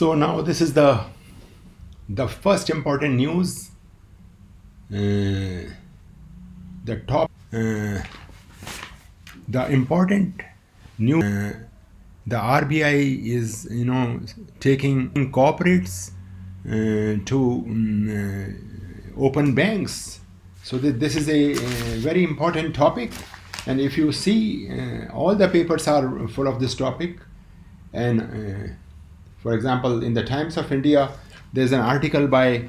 So now this is the first important news. The top the important news. The RBI is taking corporates to open banks. So this is a very important topic, and if you see, all the papers are full of this topic. And for example, in the Times of India, there's an article by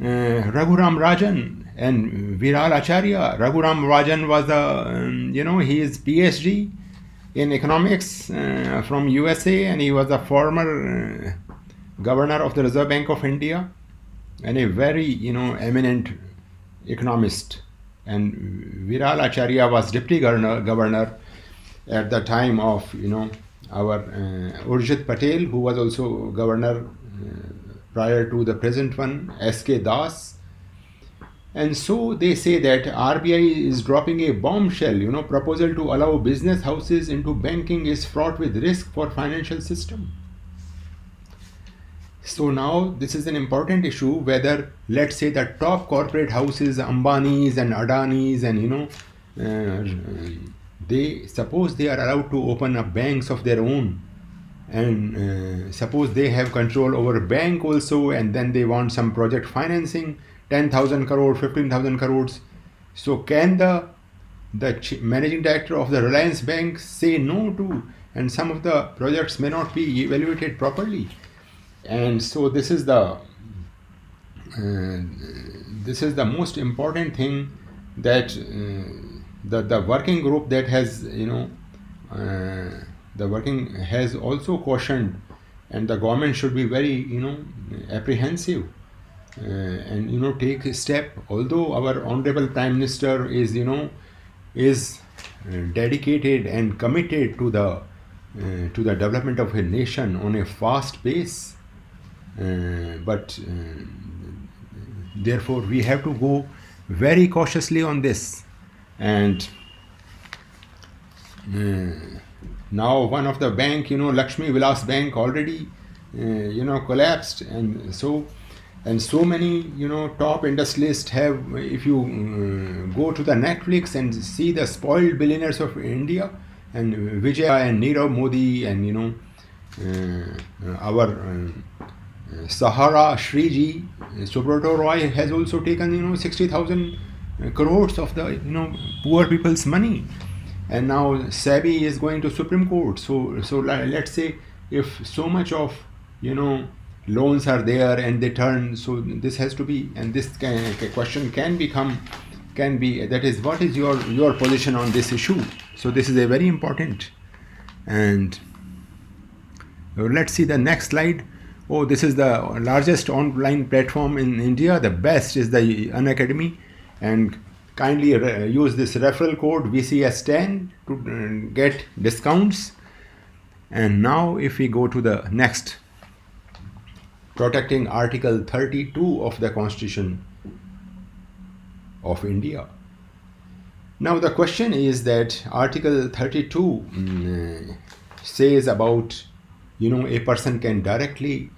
Raghuram Rajan and Viral Acharya. Raghuram Rajan was he is PhD in economics from USA, and he was a former governor of the Reserve Bank of India and a very eminent economist. And Viral Acharya was deputy governor at the time of our Urjit Patel, who was also governor prior to the present one, S.K. Das. And so they say that RBI is dropping a bombshell, proposal to allow business houses into banking is fraught with risk for financial system. So now this is an important issue, whether, let's say, the top corporate houses, Ambanis and Adanis, and they suppose they are allowed to open up banks of their own, and suppose they have control over bank also, and then they want some project financing, 10,000 crore, 15,000 crores. So can the managing director of the Reliance Bank say no to, and some of the projects may not be evaluated properly. And so this is the most important thing, that the working group that has has also cautioned, and the government should be very apprehensive and take a step. Although our honorable Prime Minister is dedicated and committed to the development of a nation on a fast pace, but therefore we have to go very cautiously on this. And now one of the bank, Lakshmi Vilas Bank, already collapsed, and so many top industrialists have, if you go to the Netflix and see the spoiled billionaires of India, and Vijay and Nirav Modi, and our Sahara Shriji, Subrato Roy has also taken 60,000 crores of the poor people's money, and now SEBI is going to Supreme Court. So let's say, if so much of loans are there and they turn, so this has to be, and this question can be that is, what is your position on this issue? So this is a very important. And let's see the next slide. Oh, this is the largest online platform in India. The best is the Unacademy, and kindly use this referral code VCS10 to get discounts. And now if we go to the next, protecting Article 32 of the Constitution of India. Now the question is that Article 32 says about a person can directly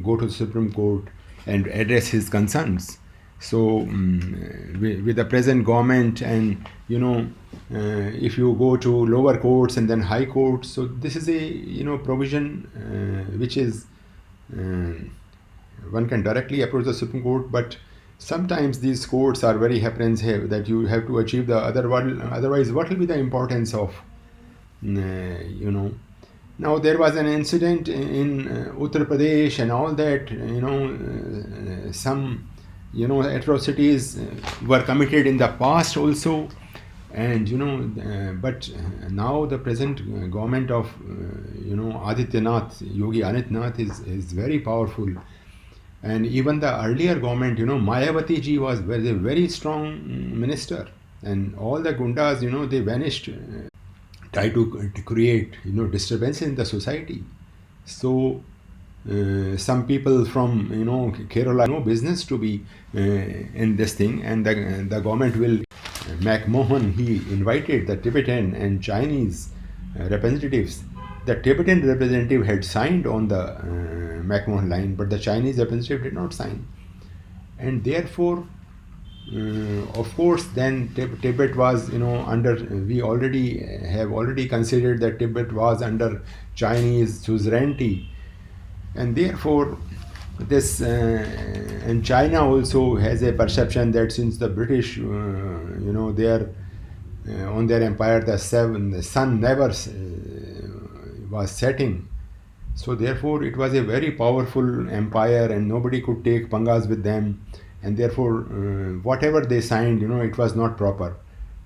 go to the Supreme Court and address his concerns. So with the present government, and if you go to lower courts and then high courts, so this is a provision which is one can directly approach the Supreme Court, but sometimes these courts are very apprehensive that you have to achieve the other one. Otherwise, what will be the importance of Now there was an incident in Uttar Pradesh and all that, some atrocities were committed in the past also, and but now the present government of Yogi Adityanath is very powerful, and even the earlier government, Mayawati ji was a very strong minister, and all the gundas, they vanished, try to create disturbance in the society. So some people from Kerala, no business to be in this thing, and the government will. McMahon, he invited the Tibetan and Chinese representatives, the Tibetan representative had signed on the McMahon line, but the Chinese representative did not sign. And therefore, of course, then Tibet was, under, we have already considered that Tibet was under Chinese suzerainty. And therefore, this, and China also has a perception that since the British, they are on their empire, the sun never was setting. So therefore, it was a very powerful empire, and nobody could take pangas with them. And therefore, whatever they signed, it was not proper.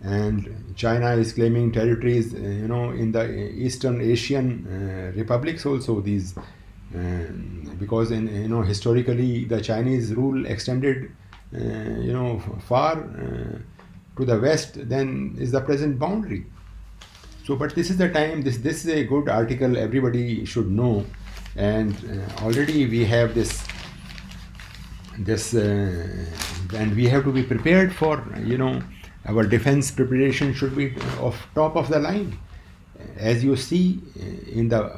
And China is claiming territories, in the Eastern Asian republics also. These, because historically the Chinese rule extended, far to the west than is the present boundary. So, but this is the time. This is a good article. Everybody should know, and already we have this, and we have to be prepared for. Our defense preparation should be of top of the line. As you see in the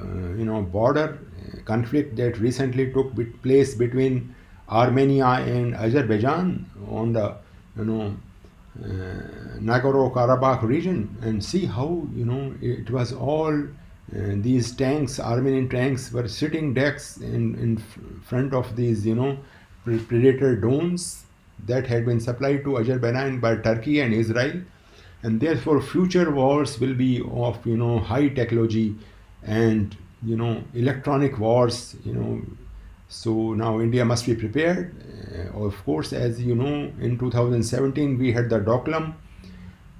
border conflict that recently took place between Armenia and Azerbaijan on the Nagorno-Karabakh region, and see how it was all these tanks, Armenian tanks, were sitting decks in front of these Predator drones that had been supplied to Azerbaijan by Turkey and Israel, and therefore future wars will be of high technology and electronic wars. So now India must be prepared. Of course, as you know, in 2017 we had the Doklam,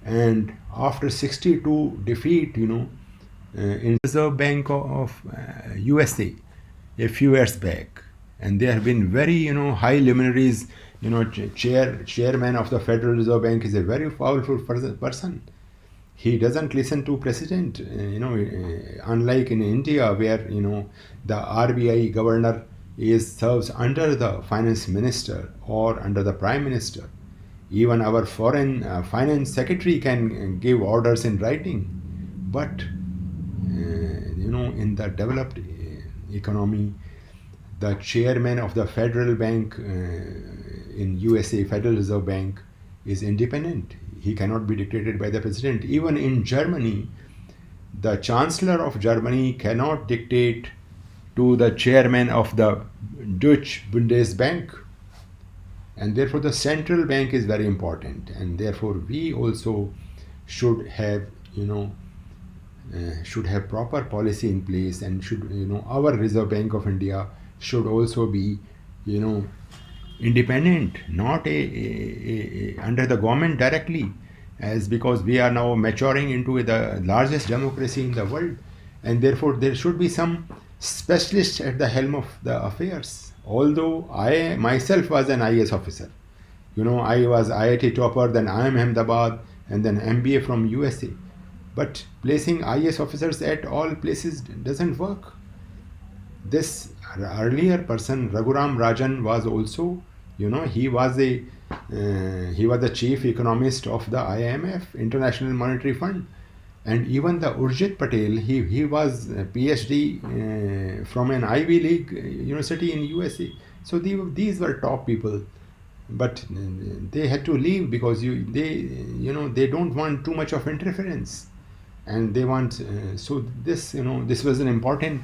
and after 62 defeat, in Reserve Bank of USA a few years back, and there have been very high luminaries. Chairman of the Federal Reserve Bank is a very powerful person. He doesn't listen to president. Unlike in India, where the RBI governor serves under the finance minister or under the prime minister. Even our foreign finance secretary can give orders in writing. But in the developed economy, the chairman of the Federal Bank in USA, Federal Reserve Bank, is independent. He cannot be dictated by the president. Even in Germany, the Chancellor of Germany cannot dictate to the chairman of the Deutsche Bundesbank. And therefore the central bank is very important, and therefore we also should have proper policy in place, and should our Reserve Bank of India should also be independent, not under the government directly, because we are now maturing into the largest democracy in the world, and therefore there should be some specialist at the helm of the affairs. Although I myself was an IAS officer, I was IIT topper, then IIM Ahmedabad, and then MBA from USA. But placing IAS officers at all places doesn't work. This earlier person, Raghuram Rajan, was also, he was the chief economist of the IMF, International Monetary Fund. And even the Urjit Patel, he was a PhD from an Ivy League university in USA. So these were top people, but they had to leave because they don't want too much of interference, and they want so this this was an important.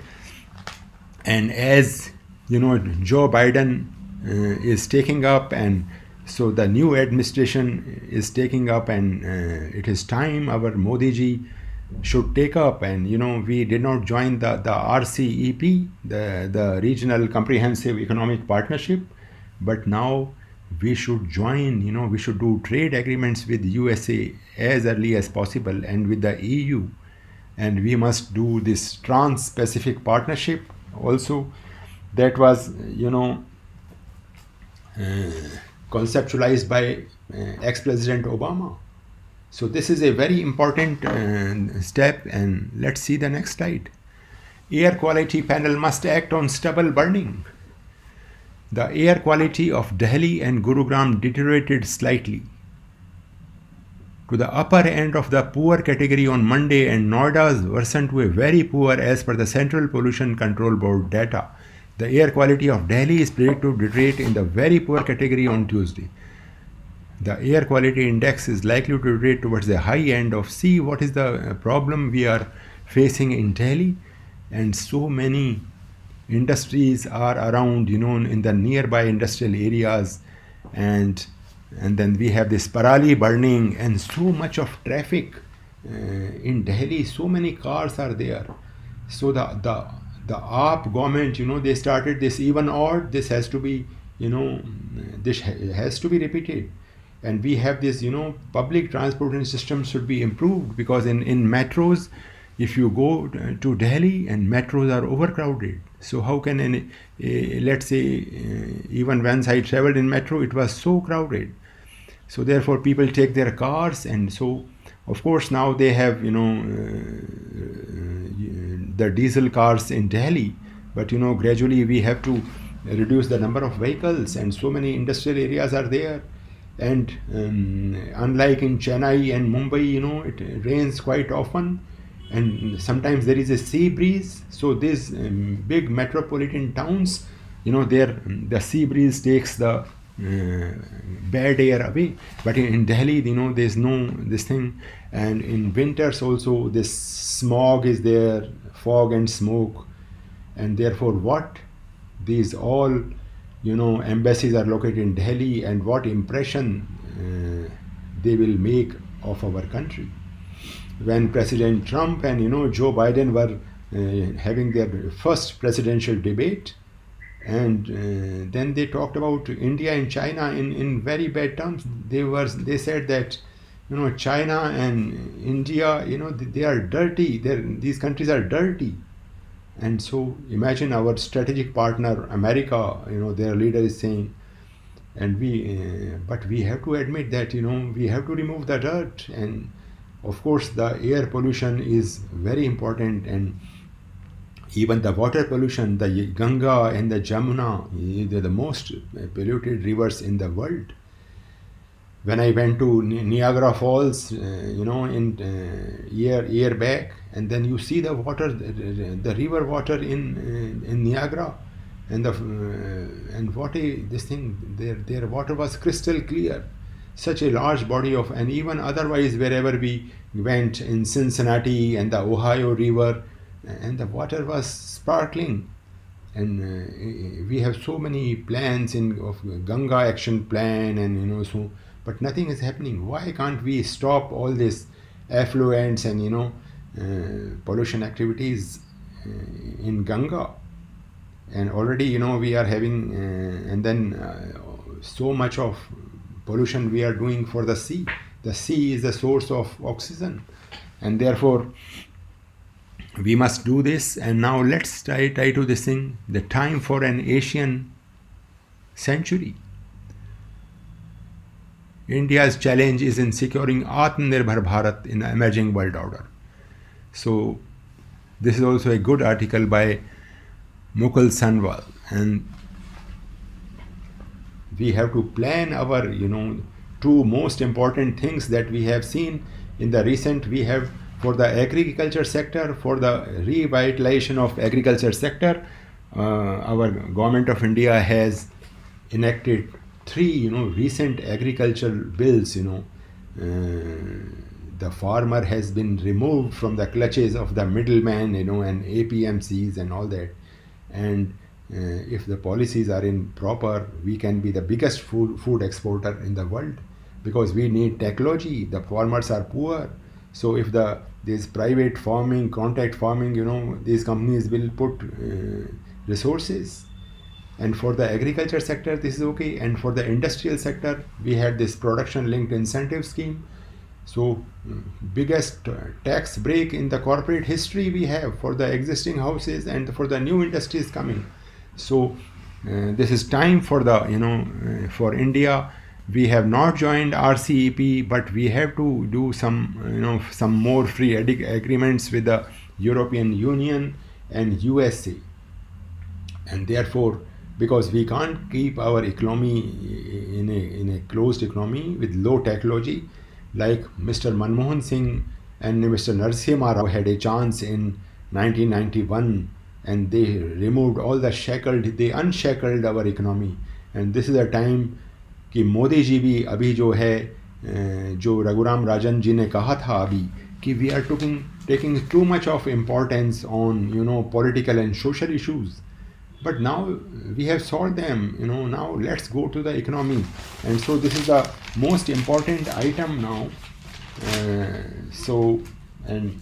And as Joe Biden is taking up, and so the new administration is taking up, and it is time our Modi ji should take up. And we did not join the RCEP, the Regional Comprehensive Economic Partnership, but now we should join. We should do trade agreements with USA as early as possible, and with the EU, and we must do this Trans-Pacific Partnership also, that was conceptualized by ex-President Obama. So this is a very important step, and let's see the next slide. Air quality panel must act on stubble burning. The air quality of Delhi and Gurugram deteriorated slightly. to the upper end of the poor category on Monday, and Noida's worsened to a very poor as per the Central Pollution Control Board data. The air quality of Delhi is predicted to deteriorate in the very poor category on Tuesday. The air quality index is likely to deteriorate towards the high end of C. What is the problem we are facing in Delhi? And so many industries are around, in the nearby industrial areas, and then we have this parali burning and so much of traffic in Delhi. So many cars are there. So the AAP government, they started this even odd. This has to be, this has to be repeated. And we have this, public transportation system should be improved, because in metros, if you go to Delhi and metros are overcrowded. So how can let's say, even once I traveled in metro, it was so crowded. So therefore people take their cars, and so of course now they have, the diesel cars in Delhi, but gradually we have to reduce the number of vehicles, and so many industrial areas are there. And unlike in Chennai and Mumbai, it rains quite often, and sometimes there is a sea breeze. So these big metropolitan towns, there the sea breeze takes the bad air away. But in Delhi, there's no this thing. And in winters also, this smog is there, fog and smoke. And therefore what these all embassies are located in Delhi, and what impression they will make of our country. When President Trump and Joe Biden were having their first presidential debate, and then they talked about India and China in very bad terms. They said that China and India, they are dirty. These countries are dirty. And so imagine our strategic partner America, their leader is saying, and but we have to admit that we have to remove the dirt. And of course the air pollution is very important, and even the water pollution, the Ganga and the Jamuna, they're the most polluted rivers in the world. When I went to Niagara Falls, in year back, and then you see the water, the river water in Niagara, and this thing, their water was crystal clear. Such a large body of, and even otherwise wherever we went in Cincinnati and the Ohio River, and the water was sparkling. And we have so many plans of Ganga Action Plan, and so, but nothing is happening. Why can't we stop all this affluents and pollution activities in Ganga? And already we are having and then so much of pollution we are doing for the sea. The sea is the source of oxygen, and therefore we must do this. And now let's try to this thing, the time for an Asian century. India's challenge is in securing Atmanirbhar Bharat in the emerging world order. So this is also a good article by Mukul Sanwal, and we have to plan our two most important things that we have seen in the recent. We have, for the agriculture sector, for the revitalization of agriculture sector, our government of India has enacted 3 recent agricultural bills. The farmer has been removed from the clutches of the middleman, and APMCs and all that. And if the policies are in proper, we can be the biggest food exporter in the world, because we need technology. The farmers are poor. So if this private farming, contract farming, these companies will put resources. And for the agriculture sector, this is okay. And for the industrial sector, we had this production linked incentive scheme. So biggest tax break in the corporate history we have for the existing houses and for the new industries coming. So this is time for the for India. We have not joined RCEP, but we have to do some some more free agreements with the European Union and USA. And therefore, because we can't keep our economy in a closed economy with low technology, like Mr. Manmohan Singh and Mr. Narasimha Rao had a chance in 1991, and they removed all the shackled, they unshackled our economy. And this is a time कि मोदी जी भी अभी जो है जो रघुराम राजन जी ने कहा था अभी कि we are taking too much of importance on political and social issues, but now we have solved them. Now let's go to the economy. And so this is the most important item now. And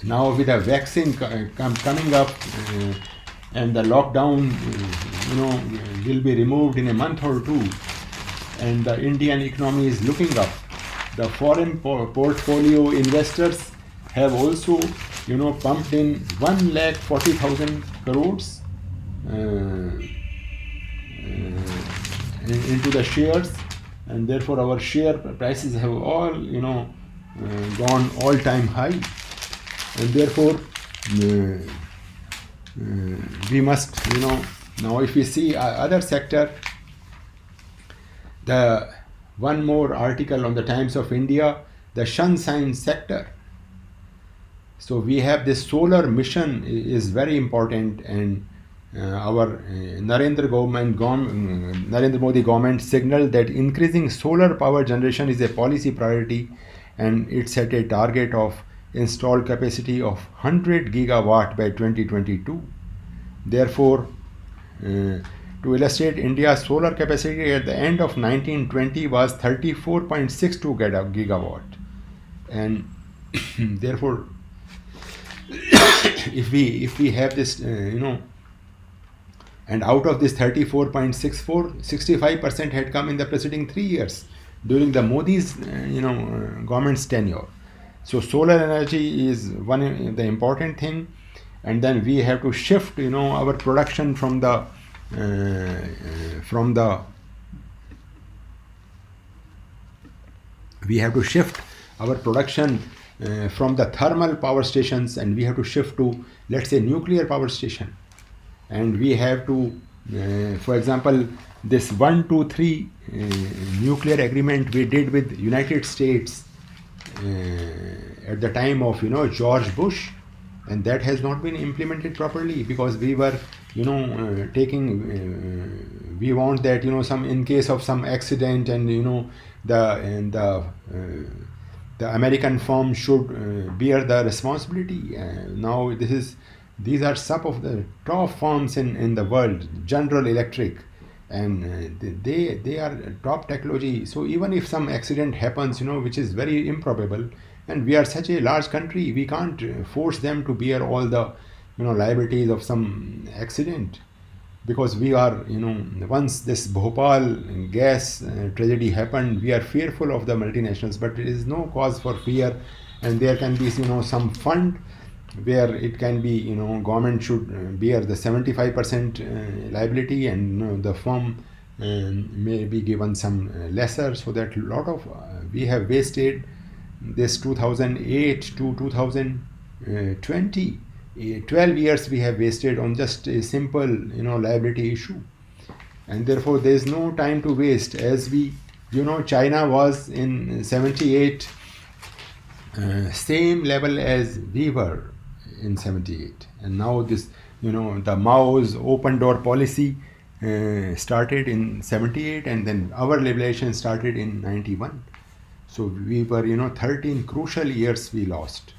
now with the vaccine coming up, and the lockdown will be removed in a month or two, and the Indian economy is looking up. The foreign portfolio investors have also pumped in 1,40,000 crores into the shares, and therefore our share prices have all gone all-time high. And therefore we must now if we see other sector, the one more article on the Times of India, the sunshine sector. So we have this solar mission is very important, and our Narendra Modi government signaled that increasing solar power generation is a policy priority, and it set a target of installed capacity of 100 gigawatt by 2022. Therefore, to illustrate, India's solar capacity at the end of 1920 was 34.62 gigawatt, and therefore if we have this and out of this 34.64, 65% had come in the preceding 3 years during the Modi's government's tenure. So solar energy is the important thing, and then we have to shift our production from the we have to shift our production from the thermal power stations, and we have to shift to, let's say, nuclear power station. And we have to for example, this 123 nuclear agreement we did with United States at the time of George Bush, and that has not been implemented properly because we were we want that some in case of some accident, and the American firm should bear the responsibility. Now these are some of the top firms in the world, General Electric, and they are top technology. So even if some accident happens, which is very improbable, and we are such a large country, we can't force them to bear all the liabilities of some accident, because we are once this Bhopal gas tragedy happened, we are fearful of the multinationals, but it is no cause for fear. And there can be some fund where it can be government should bear the 75% liability, and the firm may be given some lesser, so that lot of we have wasted this 2008 to 2020 12 years we have wasted on just a simple liability issue. And therefore there is no time to waste, as we China was in 78 same level as we were in 78, and now this the Mao's open door policy started in 78, and then our liberation started in 91. So we were 13 crucial years we lost.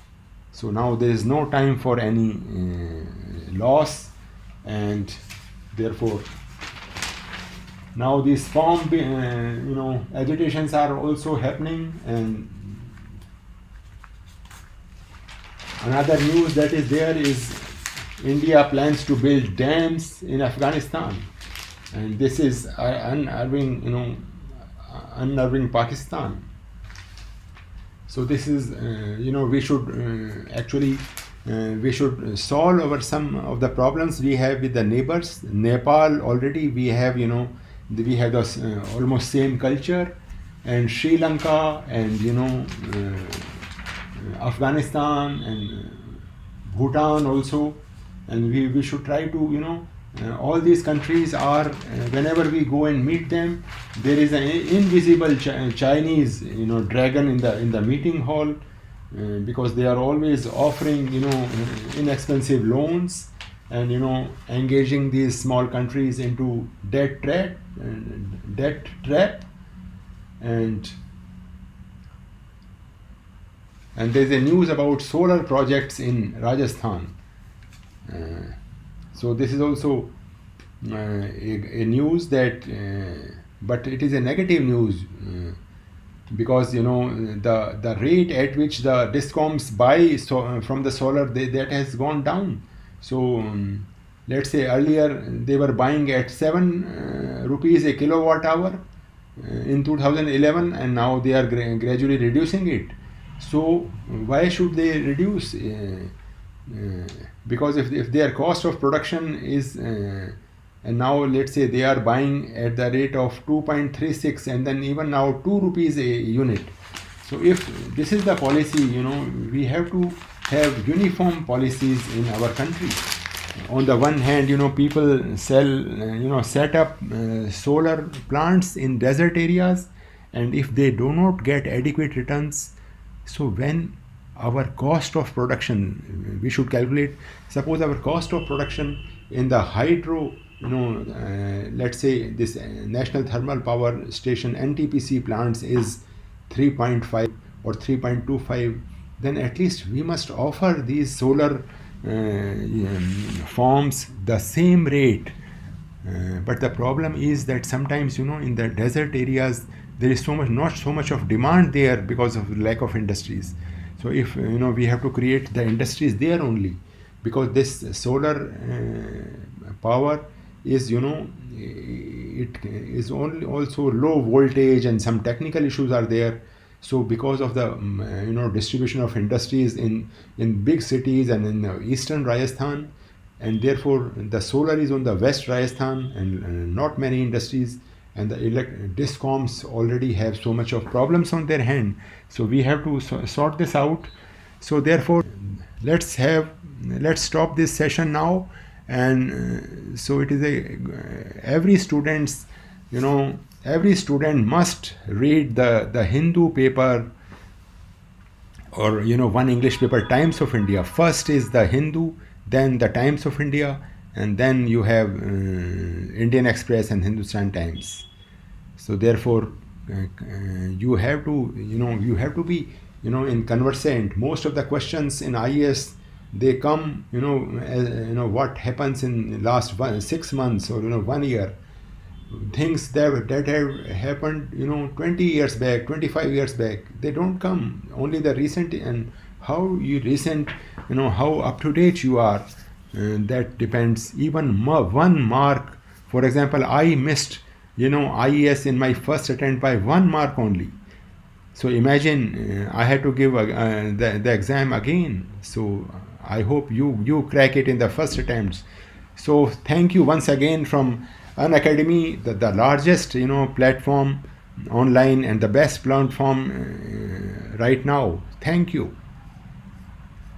So now there is no time for any loss, and therefore now these farm agitations are also happening. And another news that is there is India plans to build dams in Afghanistan, and this is unnerving Pakistan. So this is we should actually we should solve some of the problems we have with the neighbors. Nepal already we have we have the almost same culture, and Sri Lanka, and Afghanistan, and Bhutan also, and we should try to all these countries are, whenever we go and meet them, there is an invisible Chinese, dragon in the meeting hall, because they are always offering, inexpensive loans, and engaging these small countries into debt trap, and there's a news about solar projects in Rajasthan. So this is also a news that, but it is a negative news, because the rate at which the discoms buy from the solar, that has gone down. So let's say earlier they were buying at 7 rupees a kilowatt hour in 2011, and now they are gradually reducing it. So why should they reduce? Because if their cost of production is, and now let's say they are buying at the rate of 2.36, and then even now 2 rupees a unit. So if this is the policy, we have to have uniform policies in our country. On the one hand, people set up solar plants in desert areas, and if they do not get adequate returns, so when our cost of production, we should calculate, suppose our cost of production in the hydro, let's say this National Thermal Power Station NTPC plants is 3.5 or 3.25, then at least we must offer these solar farms the same rate. But the problem is that sometimes, in the desert areas, there is not so much of demand there because of lack of industries. So if we have to create the industries there only, because this solar power is it is only also low voltage, and some technical issues are there. So because of the distribution of industries in big cities and in eastern Rajasthan, and therefore the solar is on the west Rajasthan, and not many industries, and the discoms already have so much of problems on their hand. So we have to sort this out. So therefore, let's stop this session now. And so it is every student must read the Hindu paper, or one English paper, Times of India. First is the Hindu, then the Times of India, and then you have Indian Express and Hindustan Times. So therefore, you have to be in conversant. Most of the questions in IAS, they come what happens in last 6 months or 1 year, things that have happened 20 years back, 25 years back. They don't come, only the recent, and how how up to date you are, that depends. Even 1 mark, for example, I missed IAS in my first attempt by 1 mark only. So imagine, I had to give the exam again. So I hope you crack it in the first attempts. So thank you once again from Unacademy, the largest platform online and the best platform right now. Thank you.